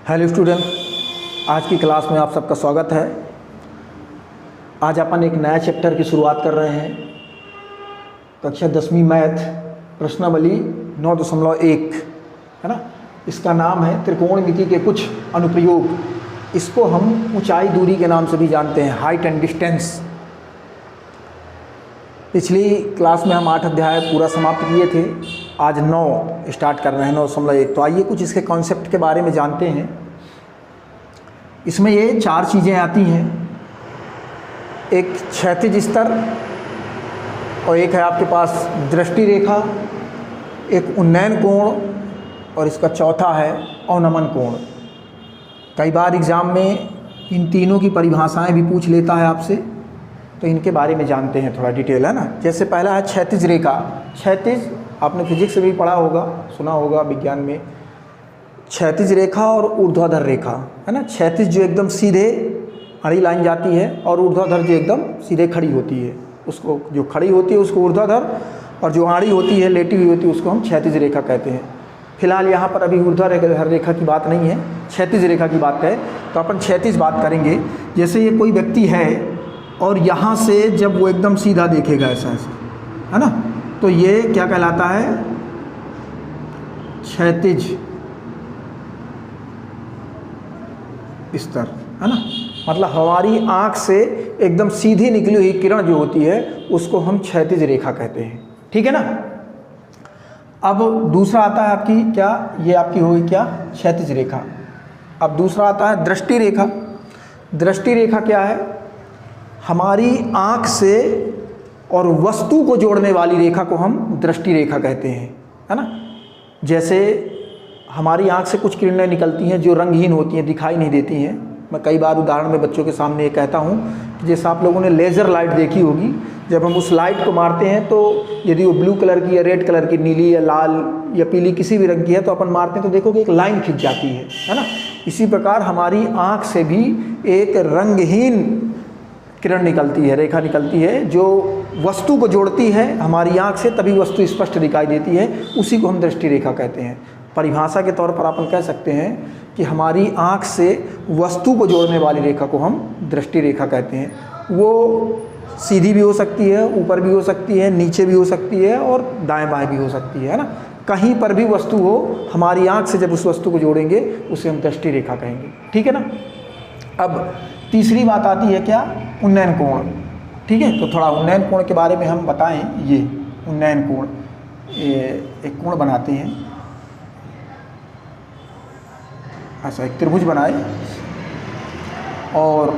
Hello student, आज की class में आप सबका स्वागत है। आज अपन एक नया चैप्टर की शुरुआत कर रहे हैं। कक्षा 10वीं मैथ प्रश्नावली 9.1 है ना। इसका नाम है त्रिकोणमिति के कुछ अनुप्रयोग। इसको हम ऊंचाई दूरी के नाम से भी जानते हैं, हाइट एंड डिस्टेंस। पिछली क्लास में हम 8 अध्याय पूरा समाप्त किए थे। आज 9 स्टार्ट कर रहे हैं, 9.1। तो आइए कुछ इसके कॉन्सेप्ट के बारे में जानते हैं। इसमें ये 4 चीज़ें आती हैं। एक क्षैतिज स्तर, और एक है आपके पास दृष्टि रेखा, एक उन्नयन कोण, और इसका चौथा है अवनमन कोण। कई बार एग्ज़ाम में इन तीनों की परिभाषाएं भी पूछ लेता है आपसे, तो इनके बारे में जानते हैं थोड़ा डिटेल, है ना। जैसे पहला है क्षैतिज रेखा। क्षैतिज आपने फिजिक्स से भी पढ़ा होगा, सुना होगा विज्ञान में। क्षैतिज रेखा और ऊर्ध्वाधर रेखा, है ना। क्षैतिज जो एकदम सीधे आड़ी लाइन जाती है, और ऊर्ध्वाधर जो एकदम सीधे खड़ी होती है, उसको जो खड़ी होती है उसको ऊर्ध्वाधर, और जो आड़ी होती है, लेटी हुई होती है, उसको हम क्षैतिज रेखा कहते हैं। फिलहाल यहाँ पर अभी ऊर्ध्वाधर रेखा की बात नहीं है, क्षैतिज रेखा की बात है। तो अपन क्षैतिज बात करेंगे। जैसे ये कोई व्यक्ति है और यहाँ से जब वो एकदम सीधा देखेगा ऐसा ऐसा, है ना, तो ये क्या कहलाता है? क्षैतिज स्तर, है ना। मतलब हमारी आँख से एकदम सीधी निकली हुई किरण जो होती है उसको हम क्षैतिज रेखा कहते हैं, ठीक है ना। अब दूसरा आता है आपकी क्या, ये आपकी होगी क्या, क्षैतिज रेखा। अब दूसरा आता है दृष्टि रेखा। दृष्टि रेखा क्या है? हमारी आँख से और वस्तु को जोड़ने वाली रेखा को हम दृष्टि रेखा कहते हैं, है ना। जैसे हमारी आँख से कुछ किरणें निकलती हैं जो रंगहीन होती हैं, दिखाई नहीं देती हैं। मैं कई बार उदाहरण में बच्चों के सामने ये कहता हूँ कि जैसे आप लोगों ने लेज़र लाइट देखी होगी, जब हम उस लाइट को मारते हैं तो यदि वो ब्लू कलर की या रेड कलर की, नीली या लाल या पीली किसी भी रंग की है, तो अपन मारते हैं तो देखोगे एक लाइन खिंच जाती है ना। इसी प्रकार हमारी आँख से भी एक रंगहीन किरण निकलती है, रेखा निकलती है, जो वस्तु को जोड़ती है हमारी आँख से, तभी वस्तु स्पष्ट दिखाई देती है। उसी को हम दृष्टि रेखा कहते हैं। परिभाषा के तौर पर अपन कह सकते हैं कि हमारी आँख से वस्तु को जोड़ने वाली रेखा को हम दृष्टि रेखा कहते हैं। वो सीधी भी हो सकती है, ऊपर भी हो सकती है, नीचे भी हो सकती है, और दाएं बाएं भी हो सकती है ना। कहीं पर भी वस्तु हो, हमारी आँख से जब उस वस्तु को जोड़ेंगे उसे हम दृष्टि रेखा कहेंगे, ठीक है ना। अब तीसरी बात आती है क्या, उन्नयन कोण, ठीक है। तो थोड़ा उन्नयन कोण के बारे में हम बताएं। ये उन्नयन कोण, ये एक कोण बनाते हैं, ऐसा एक त्रिभुज बनाए, और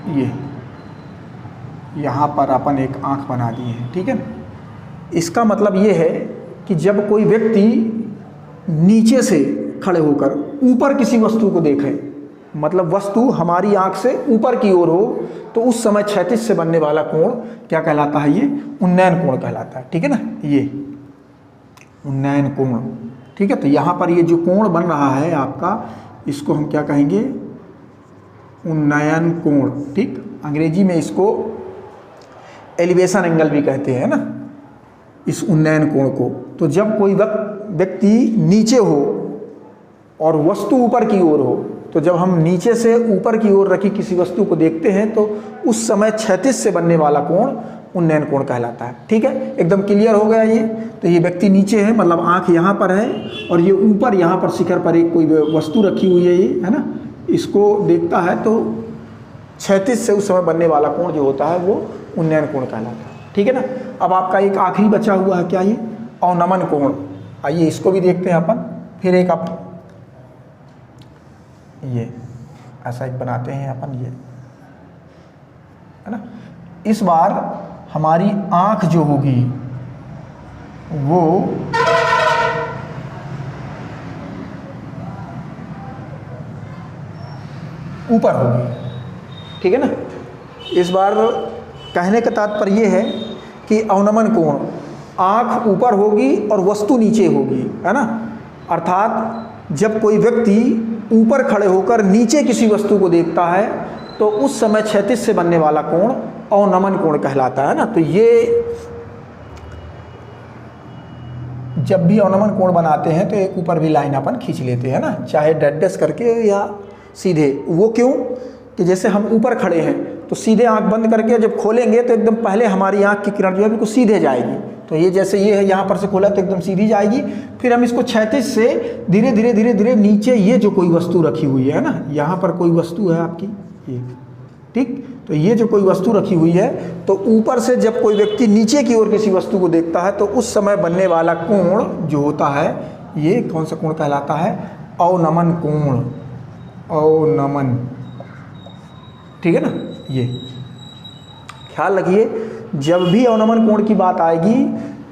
ये यहाँ पर अपन एक आँख बना दी है, ठीक है ना। इसका मतलब ये है कि जब कोई व्यक्ति नीचे से खड़े होकर ऊपर किसी वस्तु को देखे, मतलब वस्तु हमारी आँख से ऊपर की ओर हो, तो उस समय क्षैतिज से बनने वाला कोण क्या कहलाता है? ये उन्नयन कोण कहलाता है, ठीक है ना। ये उन्नयन कोण, ठीक है। तो यहाँ पर ये जो कोण बन रहा है आपका, इसको हम क्या कहेंगे? उन्नयन कोण, ठीक। अंग्रेजी में इसको एलिवेशन एंगल भी कहते हैं ना, इस उन्नयन कोण को। तो जब कोई व्यक्ति नीचे हो और वस्तु ऊपर की ओर हो, तो जब हम नीचे से ऊपर की ओर रखी किसी वस्तु को देखते हैं तो उस समय क्षैतिज से बनने वाला कोण उन्नयन कोण कहलाता है, ठीक है। एकदम क्लियर हो गया ये। तो ये व्यक्ति नीचे है, मतलब आँख यहाँ पर है, और ये ऊपर यहाँ पर शिखर पर एक कोई वस्तु रखी हुई है, ये है ना, इसको देखता है, तो क्षैतिज से उस समय बनने वाला कोण जो होता है वो उन्नयन कोण कहलाता है, ठीक है ना। अब आपका एक आखिरी बचा हुआ है क्या, ये अवनमन कोण। आइए इसको भी देखते हैं अपन। फिर एक आप ये ऐसा एक बनाते हैं अपन, ये है ना। इस बार हमारी आँख जो होगी वो ऊपर होगी, ठीक है ना। इस बार कहने का तात्पर्य ये है कि अवनमन कोण, आँख ऊपर होगी और वस्तु नीचे होगी, है ना। अर्थात जब कोई व्यक्ति ऊपर खड़े होकर नीचे किसी वस्तु को देखता है तो उस समय क्षैतिज से बनने वाला कोण अवनमन कोण कहलाता है ना। तो ये जब भी अवनमन कोण बनाते हैं तो एक ऊपर भी लाइन अपन खींच लेते हैं ना, चाहे डैश करके या सीधे। वो क्यों कि जैसे हम ऊपर खड़े हैं तो सीधे आंख बंद करके जब खोलेंगे तो एकदम पहले हमारी आंख की किरण जो है बिल्कुल सीधे जाएगी। तो ये जैसे ये है, यहाँ पर से खोला तो एकदम सीधी जाएगी। फिर हम इसको क्षैतिज से धीरे धीरे धीरे धीरे नीचे, ये जो कोई वस्तु रखी हुई है ना, यहाँ पर कोई वस्तु है आपकी ये, ठीक, तो ये जो कोई वस्तु रखी हुई है, तो ऊपर से जब कोई व्यक्ति नीचे की ओर किसी वस्तु को देखता है तो उस समय बनने वाला कोण जो होता है, ये कौन सा कोण कहलाता है? अवनमन कोण, अवनमन, ठीक है ना। ये ख्याल रखिए, जब भी अवनमन कोण की बात आएगी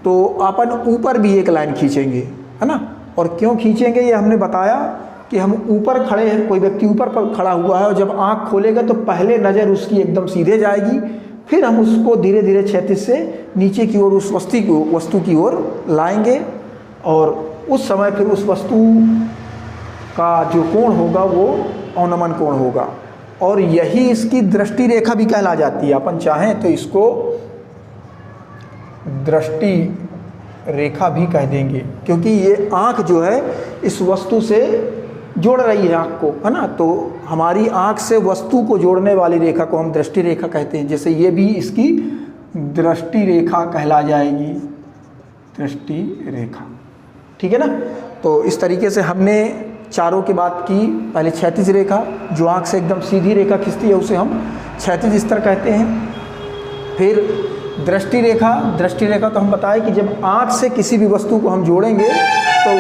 तो अपन ऊपर भी एक लाइन खींचेंगे, है ना। और क्यों खींचेंगे ये हमने बताया कि हम ऊपर खड़े हैं, कोई व्यक्ति ऊपर पर खड़ा हुआ है और जब आंख खोलेगा तो पहले नज़र उसकी एकदम सीधे जाएगी, फिर हम उसको धीरे धीरे क्षैतिज से नीचे की ओर उस वस्तु की ओर लाएंगे और उस समय फिर उस वस्तु का जो कोण होगा वो अवनमन कोण होगा। और यही इसकी दृष्टि रेखा भी कहला जाती है। अपन चाहें तो इसको दृष्टि रेखा भी कह देंगे, क्योंकि ये आँख जो है इस वस्तु से जोड़ रही है आँख को, है ना। तो हमारी आँख से वस्तु को जोड़ने वाली रेखा को हम दृष्टि रेखा कहते हैं। जैसे ये भी इसकी दृष्टि रेखा कहला जाएगी, दृष्टि रेखा, ठीक है ना। तो इस तरीके से हमने चारों की बात की। पहले क्षैतिज रेखा, जो आँख से एकदम सीधी रेखा खींचती है उसे हम क्षैतिज स्तर कहते हैं। फिर दृष्टि रेखा, दृष्टि रेखा तो हम बताएं कि जब आँख से किसी भी वस्तु को हम जोड़ेंगे तो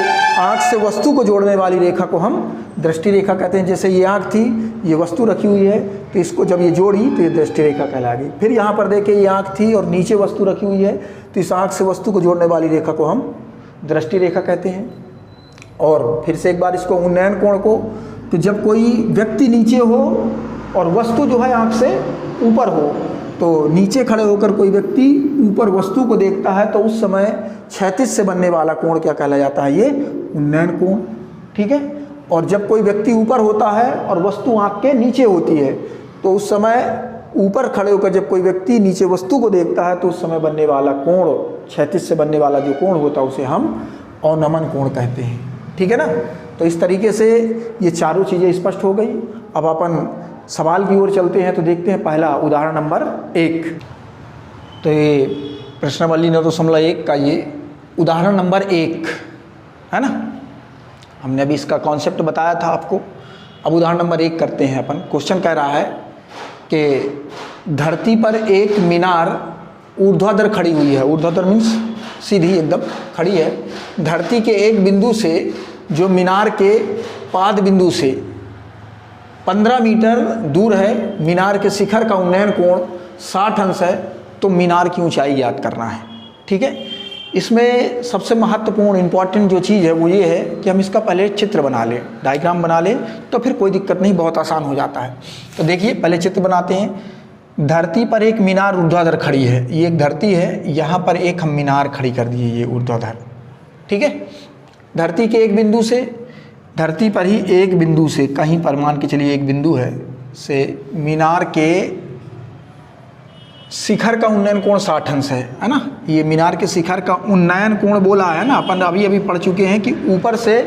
आँख से वस्तु को जोड़ने वाली रेखा को हम दृष्टि रेखा कहते हैं। जैसे ये आँख थी, ये वस्तु रखी हुई है, तो इसको जब ये जोड़ी तो ये दृष्टि रेखा कहलाएगी। फिर यहाँ पर देखिए ये आँख थी और नीचे वस्तु रखी हुई है, तो इस आँख से वस्तु को जोड़ने वाली रेखा को हम दृष्टि रेखा कहते हैं। और फिर से एक बार इसको उन्नयन कोण को, तो जब कोई व्यक्ति नीचे हो और वस्तु जो है आँख से ऊपर हो, तो नीचे खड़े होकर कोई व्यक्ति ऊपर वस्तु को देखता है तो उस समय क्षैतिज से बनने वाला कोण क्या कहला जाता है? ये उन्नयन कोण, ठीक है। और जब कोई व्यक्ति ऊपर होता है और वस्तु आँख के नीचे होती है तो उस समय ऊपर खड़े होकर जब कोई व्यक्ति नीचे वस्तु को देखता है तो उस समय बनने वाला कोण, क्षैतिज से बनने वाला जो कोण होता है उसे हम अवनमन कोण कहते हैं, ठीक है ना। तो इस तरीके से ये चारों चीज़ें स्पष्ट हो गई। अब अपन सवाल की ओर चलते हैं तो देखते हैं पहला उदाहरण नंबर 1। तो ये प्रश्नावली 9.1 का ये उदाहरण नंबर 1 है ना। हमने अभी इसका कॉन्सेप्ट बताया था आपको। अब उदाहरण नंबर 1 करते हैं अपन। क्वेश्चन कह रहा है कि धरती पर एक मीनार ऊर्ध्वाधर खड़ी हुई है। ऊर्ध्वाधर मीन्स सीधी एकदम खड़ी है। धरती के एक बिंदु से, जो मीनार के पाद बिंदु से 15 मीटर दूर है, मीनार के शिखर का उन्नयन कोण 60 अंश है। तो मीनार की ऊंचाई याद करना है, ठीक है। इसमें सबसे महत्वपूर्ण इंपॉर्टेंट जो चीज़ है वो ये है कि हम इसका पहले चित्र बना लें, डायग्राम बना लें, तो फिर कोई दिक्कत नहीं, बहुत आसान हो जाता है। तो देखिए पहले चित्र बनाते हैं। धरती पर एक मीनार ऊर्ध्वाधर खड़ी है। ये एक धरती है, यहाँ पर एक हम मीनार खड़ी कर दिए, ये ऊर्ध्वाधर, ठीक है। धरती के एक बिंदु से, धरती पर ही एक बिंदु से, कहीं पर मान के चलिए एक बिंदु है, से मीनार के शिखर का उन्नयन कोण 60 अंश है ना। ये मीनार के शिखर का उन्नयन कोण बोला है ना, अपन अभी पढ़ चुके हैं कि ऊपर से,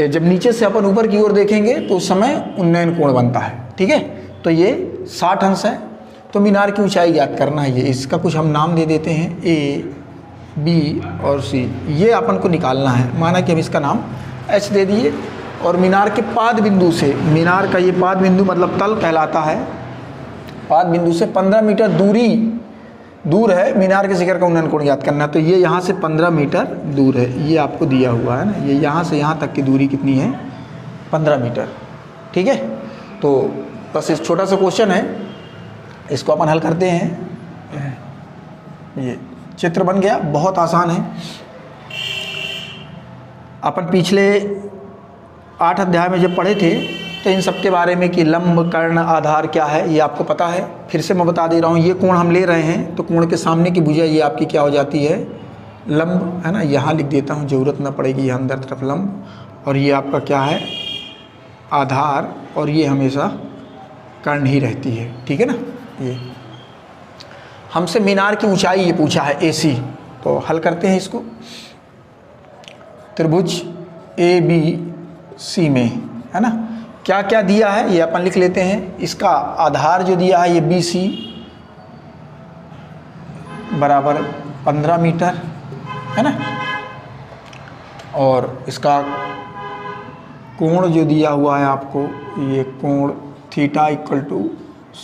जब नीचे से अपन ऊपर की ओर देखेंगे तो उस समय उन्नयन कोण बनता है, ठीक है। तो ये 60 अंश है। तो मीनार की ऊंचाई याद करना है। ये इसका कुछ हम नाम दे देते हैं, A, B और C। ये अपन को निकालना है। माना कि हम इसका नाम H दे दिए। और मीनार के पाद बिंदु से, मीनार का ये पाद बिंदु मतलब तल कहलाता है, पाद बिंदु से 15 मीटर दूर है मीनार के शिखर का उन्नयन कोण याद करना। तो ये यहाँ से 15 मीटर दूर है, ये आपको दिया हुआ है ना। ये यहाँ से यहाँ तक की दूरी कितनी है? 15 मीटर, ठीक है। तो बस इस छोटा सा क्वेश्चन है, इसको अपन हल करते हैं। ये चित्र बन गया, बहुत आसान है। अपन पिछले 8 अध्याय में जब पढ़े थे तो इन सब के बारे में कि लंब, कर्ण, आधार क्या है ये आपको पता है। फिर से मैं बता दे रहा हूँ, ये कोण हम ले रहे हैं तो कोण के सामने की भुजा ये आपकी क्या हो जाती है? लंब, है ना। यहाँ लिख देता हूँ, ज़रूरत ना पड़ेगी, यहाँ अंदर तरफ लंब। और ये आपका क्या है? आधार। और ये हमेशा कर्ण ही रहती है, ठीक है ना। ये हमसे मीनार की ऊंचाई ये पूछा है AC। तो हल करते हैं इसको। त्रिभुज ABC में, है ना, क्या क्या दिया है ये अपन लिख लेते हैं। इसका आधार जो दिया है ये BC बराबर 15 मीटर, है ना, और इसका कोण जो दिया हुआ है आपको, ये कोण थीटा इक्वल टू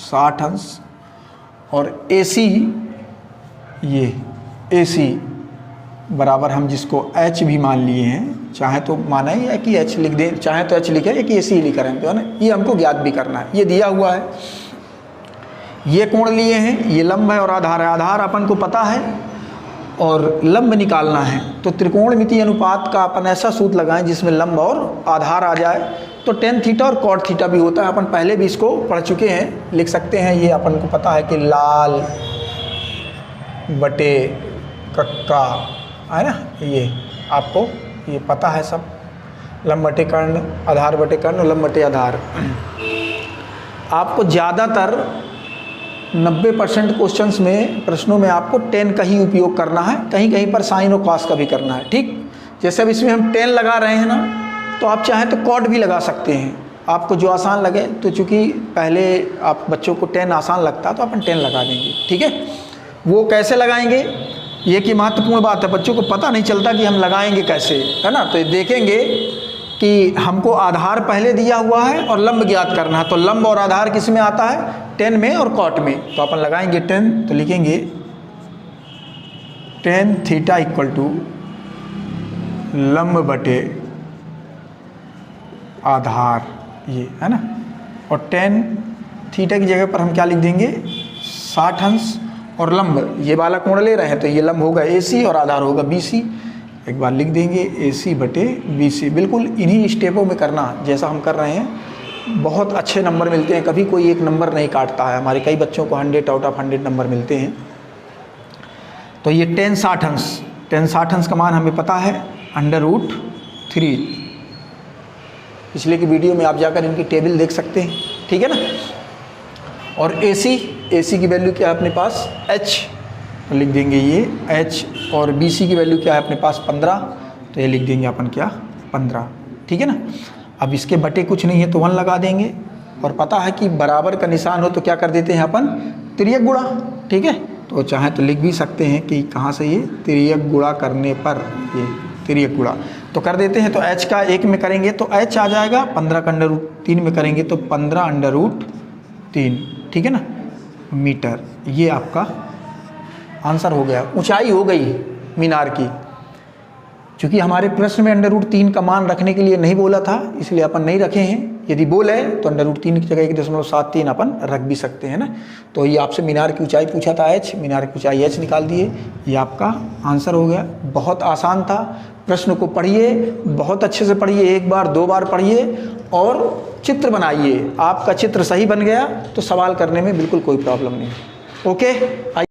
60 अंश, और AC, ये AC बराबर हम जिसको H भी मान लिए हैं, चाहे तो माना ही है कि H लिख दें, चाहे तो H लिखे या कि AC लिखा रहें, तो है ना, ये हमको ज्ञात भी करना है। ये दिया हुआ है, ये कोण लिए हैं, ये लंब है और आधार है। आधार अपन को पता है और लंब निकालना है, तो त्रिकोणमितीय अनुपात का अपन ऐसा सूत्र लगाएं जिसमें लंब और आधार आ जाए। तो टेन थीटा और कॉट थीटा भी होता है, अपन पहले भी इसको पढ़ चुके हैं, लिख सकते हैं। ये अपन को पता है कि लाल बटे कक्का, है ना, ये आपको ये पता है सब, लंब बटे कर्ण, आधार बटे कर्ण, लंब बटे आधार। आपको ज़्यादातर 90% क्वेश्चंस में, प्रश्नों में आपको टेन का ही उपयोग करना है, कहीं कहीं पर साइन और कॉस का भी करना है, ठीक। जैसे अब इसमें हम 10 लगा रहे हैं ना, तो आप चाहें तो कॉट भी लगा सकते हैं, आपको जो आसान लगे। तो चूँकि पहले आप बच्चों को 10 आसान लगता है तो अपन 10 लगा देंगे, ठीक है। वो कैसे लगाएंगे, ये की महत्वपूर्ण बात है, बच्चों को पता नहीं चलता कि हम लगाएंगे कैसे, है ना। तो देखेंगे कि हमको आधार पहले दिया हुआ है और लंब ज्ञात करना है, तो लंब और आधार किस में आता है, 10 में और कॉट में। तो अपन लगाएंगे 10, तो लिखेंगे 10 थीटा इक्वल टू लंब बटे आधार, ये है ना, और 10 थीटा की जगह पर हम क्या लिख देंगे, 60 अंश, और लंब ये वाला कोण ले रहे हैं, तो ये लंब होगा AC और आधार होगा BC। एक बार लिख देंगे AC बटे BC। बिल्कुल इन्हीं स्टेपों में करना जैसा हम कर रहे हैं, बहुत अच्छे नंबर मिलते हैं, कभी कोई एक नंबर नहीं काटता है। हमारे कई बच्चों को 100 आउट ऑफ 100 नंबर मिलते हैं। तो ये 10 60 अंश, 10 60 अंश का मान हमें पता है √3। पिछले की वीडियो में आप जाकर इनकी टेबल देख सकते हैं, ठीक है ना। और AC की वैल्यू क्या है अपने पास, H, तो लिख देंगे ये H, और BC की वैल्यू क्या है अपने पास 15, तो ये लिख देंगे अपन क्या 15, ठीक है ना। अब इसके बटे कुछ नहीं है तो 1 लगा देंगे, और पता है कि बराबर का निशान हो तो क्या कर देते हैं अपन, तिर्यक गुणा, ठीक है। तो चाहे तो लिख भी सकते हैं कि कहाँ से, ये तिर्यक गुणा करने पर, ये तिर्यक गुणा तो कर देते हैं। तो H का 1 में करेंगे तो H आ जाएगा, 15 का √3 में करेंगे तो 15 √3, ठीक है ना, मीटर। ये आपका आंसर हो गया। ऊंचाई हो गई मीनार की, क्योंकि हमारे प्रश्न में √3 का मान रखने के लिए नहीं बोला था, इसलिए अपन नहीं रखे हैं। यदि बोले तो √3 की जगह 1.73 अपन रख भी सकते हैं ना। तो ये आपसे मीनार की ऊंचाई पूछा था H, मीनार की ऊंचाई H निकाल दिए, ये आपका आंसर हो गया। बहुत आसान था। प्रश्न को पढ़िए, बहुत अच्छे से पढ़िए, 1 बार 2 बार पढ़िए और चित्र बनाइए। आपका चित्र सही बन गया तो सवाल करने में बिल्कुल कोई प्रॉब्लम नहीं। ओके।